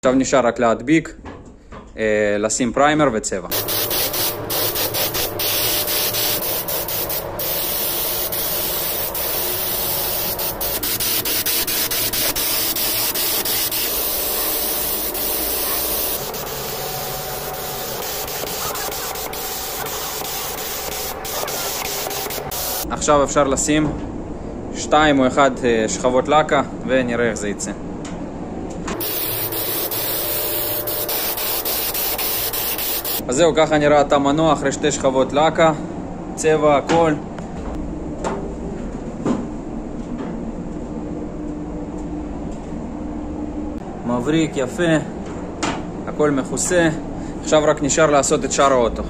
עכשיו נשאר רק להדביק, לשים פריימר וצבע. עכשיו אפשר לשים 2 או 1 שכבות לקה ונראה איך זה יצא. אז זהו, ככה נראה התא מנוע אחרי 2 שכבות לקה, צבע, הכל. מבריק, יפה, הכל מכוסה. עכשיו רק נשאר לעשות את שאר האוטו.